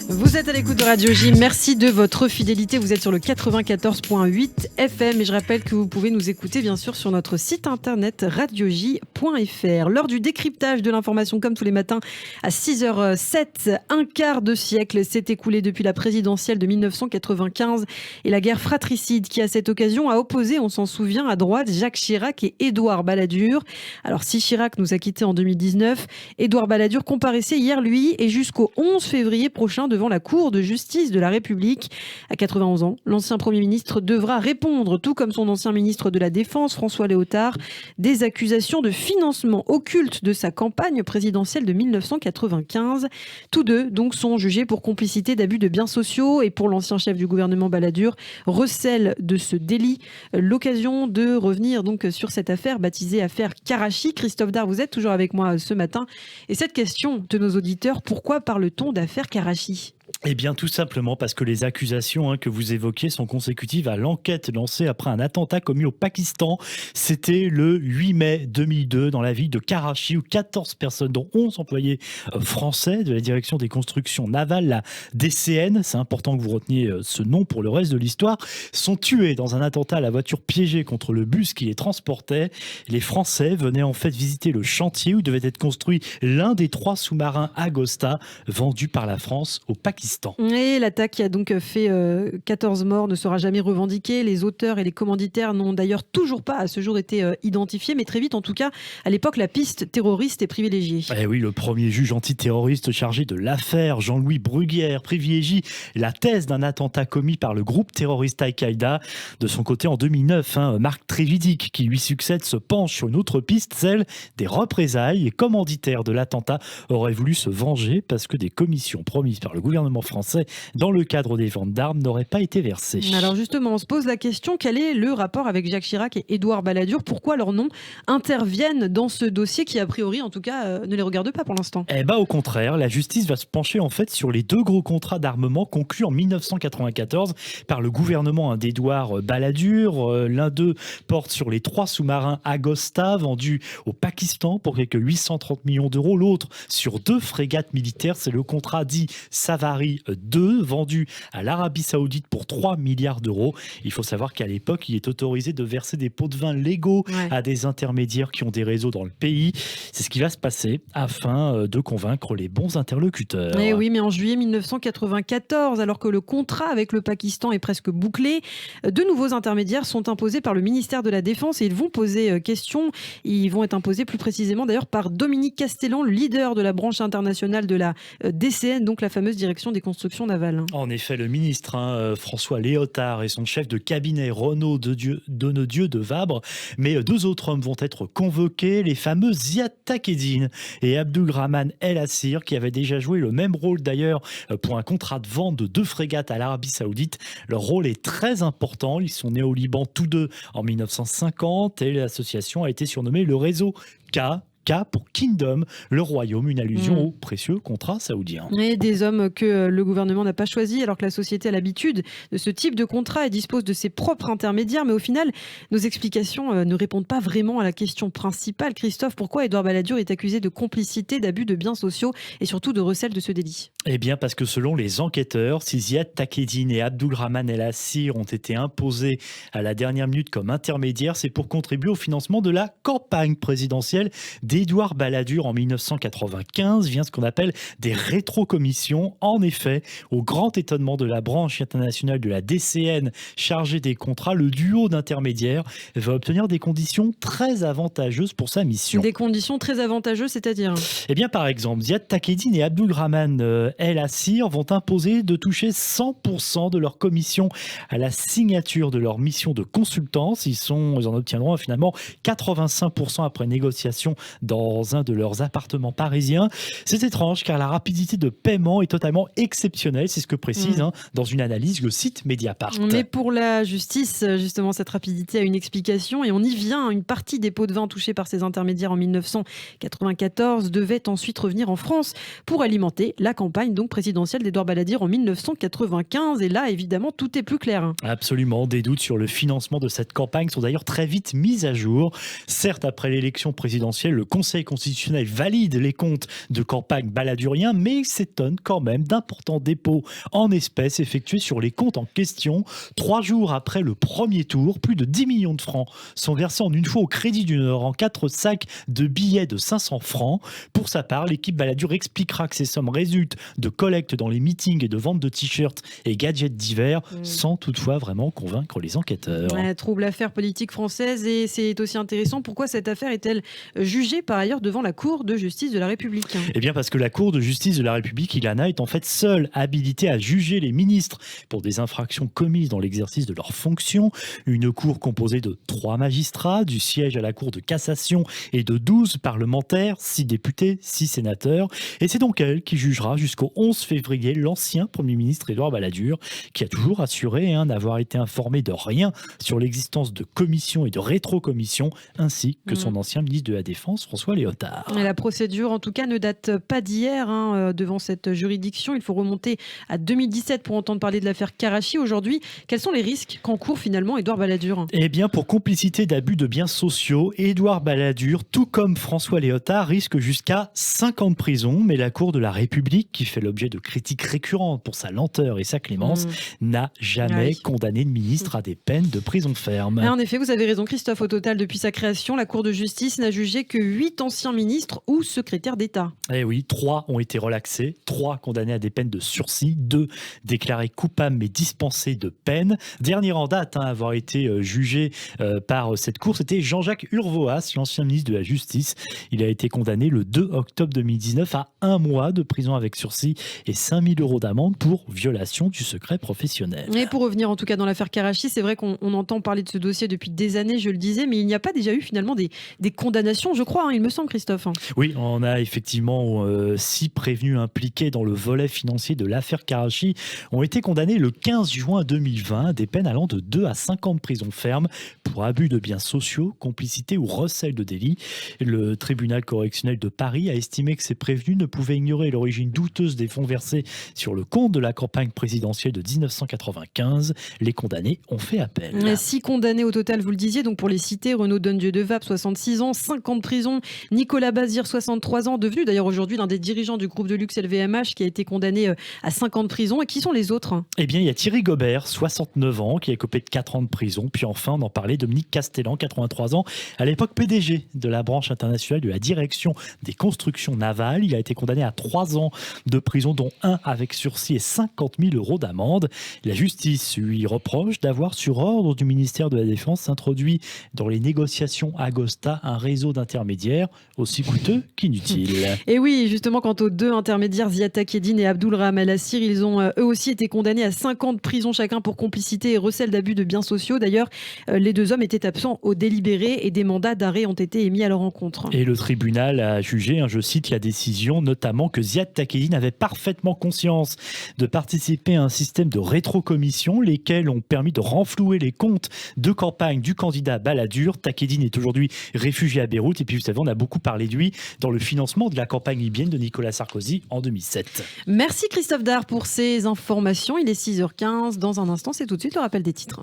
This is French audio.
Vous êtes à l'écoute de Radio J. Merci de votre fidélité. Vous êtes sur le 94.8 FM et je rappelle que vous pouvez nous écouter bien sûr sur notre site internet radioj.fr. L'heure du décryptage de l'information comme tous les matins à 6h07. Un quart de siècle s'est écoulé depuis la présidentielle de 1995 et la guerre fratricide qui à cette occasion a opposé, on s'en souvient, à droite Jacques Chirac et Édouard Balladur. Alors si Chirac nous a quittés en 2019, Édouard Balladur comparaissait hier lui et jusqu'au 11 février prochain devant la Cour de justice de la République. À 91 ans, l'ancien Premier ministre devra répondre, tout comme son ancien ministre de la Défense, François Léotard, des accusations de financement occulte de sa campagne présidentielle de 1995. Tous deux donc sont jugés pour complicité d'abus de biens sociaux et pour l'ancien chef du gouvernement Balladur, recèle de ce délit. L'occasion de revenir donc sur cette affaire baptisée affaire Karachi. Christophe Dard, vous êtes toujours avec moi ce matin. Et cette question de nos auditeurs, pourquoi parle-t-on d'affaire Karachi ? Eh bien, tout simplement parce que les accusations que vous évoquez sont consécutives à l'enquête lancée après un attentat commis au Pakistan. C'était le 8 mai 2002 dans la ville de Karachi où 14 personnes, dont 11 employés français de la direction des constructions navales, la DCN, c'est important que vous reteniez ce nom pour le reste de l'histoire, sont tués dans un attentat à la voiture piégée contre le bus qui les transportait. Les Français venaient en fait visiter le chantier où devait être construit l'un des 3 sous-marins Agosta vendus par la France au Pakistan. Et l'attaque qui a donc fait 14 morts ne sera jamais revendiquée. Les auteurs et les commanditaires n'ont d'ailleurs toujours pas à ce jour été identifiés. Mais très vite, en tout cas, à l'époque, la piste terroriste est privilégiée. Eh oui, le premier juge antiterroriste chargé de l'affaire, Jean-Louis Bruguière, privilégie la thèse d'un attentat commis par le groupe terroriste Al-Qaïda. De son côté, en 2009, Marc Trévidic, qui lui succède, se penche sur une autre piste, celle des représailles. Les commanditaires de l'attentat auraient voulu se venger parce que des commissions promises par le gouvernement français dans le cadre des ventes d'armes n'auraient pas été versées. Alors justement, on se pose la question, quel est le rapport avec Jacques Chirac et Édouard Balladur ? Pourquoi leurs noms interviennent dans ce dossier qui, a priori, en tout cas, ne les regarde pas pour l'instant ? Eh bien, au contraire, la justice va se pencher en fait sur les 2 gros contrats d'armement conclus en 1994 par le gouvernement d'Édouard Balladur. L'un d'eux porte sur les 3 sous-marins Agosta vendus au Pakistan pour quelques 830 millions d'euros. L'autre sur 2 frégates militaires, c'est le contrat dit Savari 2, vendu à l'Arabie Saoudite pour 3 milliards d'euros. Il faut savoir qu'à l'époque, il est autorisé de verser des pots de vin légaux à des intermédiaires qui ont des réseaux dans le pays. C'est ce qui va se passer afin de convaincre les bons interlocuteurs. Eh oui, mais en juillet 1994, alors que le contrat avec le Pakistan est presque bouclé, de nouveaux intermédiaires sont imposés par le ministère de la Défense et ils vont poser question. Ils vont être imposés plus précisément d'ailleurs par Dominique Castellan, le leader de la branche internationale de la DCN, donc la fameuse direction des constructions navales. En effet, le ministre François Léotard et son chef de cabinet Renaud Donedieu de Vabre, mais 2 autres hommes vont être convoqués, les fameux Ziad Takedine et Abdulrahman El Assir, qui avaient déjà joué le même rôle d'ailleurs pour un contrat de vente de 2 frégates à l'Arabie Saoudite. Leur rôle est très important, ils sont nés au Liban tous 2 en 1950 et l'association a été surnommée le réseau K pour Kingdom, le royaume, une allusion au précieux contrat saoudien. Et des hommes que le gouvernement n'a pas choisis, alors que la société a l'habitude de ce type de contrat et dispose de ses propres intermédiaires. Mais au final, nos explications ne répondent pas vraiment à la question principale. Christophe, pourquoi Édouard Balladur est accusé de complicité, d'abus de biens sociaux et surtout de recel de ce délit ? Eh bien, parce que selon les enquêteurs, si Ziad Takedine et Abdulrahman El Assir ont été imposés à la dernière minute comme intermédiaires, c'est pour contribuer au financement de la campagne présidentielle d'Édouard Balladur en 1995 via ce qu'on appelle des rétrocommissions. En effet, au grand étonnement de la branche internationale de la DCN chargée des contrats, le duo d'intermédiaires va obtenir des conditions très avantageuses pour sa mission. Des conditions très avantageuses, c'est-à-dire ? Eh bien, par exemple, Ziad Takedine et Abdulrahman El Assir vont imposer de toucher 100% de leur commission à la signature de leur mission de consultance. Ils en obtiendront finalement 85% après négociation dans un de leurs appartements parisiens. C'est étrange car la rapidité de paiement est totalement exceptionnelle, c'est ce que précise dans une analyse le site Mediapart. Mais pour la justice, justement, cette rapidité a une explication et on y vient. Une partie des pots de vin touchés par ces intermédiaires en 1994 devait ensuite revenir en France pour alimenter la campagne donc présidentielle d'Édouard Balladur en 1995. Et là, évidemment, tout est plus clair. Absolument. Des doutes sur le financement de cette campagne sont d'ailleurs très vite mis à jour. Certes, après l'élection présidentielle, le Conseil constitutionnel valide les comptes de campagne baladurien, mais s'étonne quand même d'importants dépôts en espèces effectués sur les comptes en question. 3 jours après le premier tour, plus de 10 millions de francs sont versés en une fois au Crédit du Nord en 4 sacs de billets de 500 francs. Pour sa part, l'équipe Balladur expliquera que ces sommes résultent de collectes dans les meetings et de ventes de t-shirts et gadgets divers, sans toutefois vraiment convaincre les enquêteurs. Trouble affaire politique française, et c'est aussi intéressant. Pourquoi cette affaire est-elle jugée par ailleurs devant la Cour de justice de la République ? Eh bien parce que la Cour de justice de la République, Ilana, est en fait seule habilitée à juger les ministres pour des infractions commises dans l'exercice de leurs fonctions. Une cour composée de 3 magistrats, du siège à la Cour de cassation et de 12 parlementaires, 6 députés, 6 sénateurs. Et c'est donc elle qui jugera jusqu'au 11 février l'ancien Premier ministre Édouard Balladur, qui a toujours assuré n'avoir été informé de rien sur l'existence de commissions et de rétrocommissions, ainsi que son ancien ministre de la Défense, François Léotard. Et la procédure, en tout cas, ne date pas d'hier devant cette juridiction. Il faut remonter à 2017 pour entendre parler de l'affaire Karachi. Aujourd'hui, quels sont les risques qu'encourt finalement Édouard Balladur ? Eh bien, pour complicité d'abus de biens sociaux, Édouard Balladur, tout comme François Léotard, risque jusqu'à 5 ans de prison. Mais la Cour de la République, qui fait l'objet de critiques récurrentes pour sa lenteur et sa clémence, n'a jamais condamné de ministre à des peines de prison ferme. En effet, vous avez raison, Christophe. Au total, depuis sa création, la Cour de justice n'a jugé que 8 anciens ministres ou secrétaires d'État. Eh oui, 3 ont été relaxés, 3 condamnés à des peines de sursis, 2 déclarés coupables mais dispensés de peine. Dernier en date à avoir été jugé par cette Cour, c'était Jean-Jacques Urvoas, l'ancien ministre de la Justice. Il a été condamné le 2 octobre 2019 à 1 mois de prison avec sursis et 5 000 € d'amende pour violation du secret professionnel. Et pour revenir en tout cas dans l'affaire Karachi, c'est vrai qu'on entend parler de ce dossier depuis des années, je le disais, mais il n'y a pas déjà eu finalement des condamnations, je crois, il me semble, Christophe. Oui, on a effectivement 6 prévenus impliqués dans le volet financier de l'affaire Karachi ont été condamnés le 15 juin 2020 à des peines allant de 2 à 5 ans de prison ferme pour abus de biens sociaux, complicité ou recel de délit. Le tribunal correctionnel de Paris a estimé que ces prévenus ne pouvaient ignorer l'origine douteuse des fonds versés sur le compte de la campagne présidentielle de 1995. Les condamnés ont fait appel. 6 condamnés au total, vous le disiez, donc pour les citer: Renaud Donnedieu de Vape, 66 ans, 5 ans de prison; Nicolas Bazir, 63 ans, devenu d'ailleurs aujourd'hui l'un des dirigeants du groupe de luxe LVMH, qui a été condamné à 5 ans de prison. Et qui sont les autres ? Eh bien, il y a Thierry Gobert, 69 ans, qui a écopé de 4 ans de prison. Puis enfin, on en parlait, Dominique Castellan, 83 ans, à l'époque PDG de la branche internationale de la direction des constructions navales. Il a été condamné à 3 ans de prison, dont 1 avec sursis et 50 000 € d'amende. La justice lui reproche d'avoir, sur ordre du ministère de la Défense, introduit dans les négociations Agosta un réseau d'intermédiaires aussi coûteux qu'inutile. Et oui, justement, quant aux 2 intermédiaires, Ziad Takedine et Abdul Rahman Al-Assir, ils ont eux aussi été condamnés à 5 ans de prison chacun pour complicité et recel d'abus de biens sociaux. D'ailleurs, les 2 hommes étaient absents au délibéré et des mandats d'arrêt ont été émis à leur encontre. Et le tribunal a jugé, je cite la décision, notamment que Ziad Takedine avait parfaitement conscience de participer à un système de rétrocommission, lesquels ont permis de renflouer les comptes de campagne du candidat Balladur. Takedine est aujourd'hui réfugié à Beyrouth. Et puis, vous savez, on a beaucoup parlé de lui dans le financement de la campagne libyenne de Nicolas Sarkozy en 2007. Merci Christophe Dard pour ces informations. Il est 6h15. Dans un instant, c'est tout de suite le rappel des titres.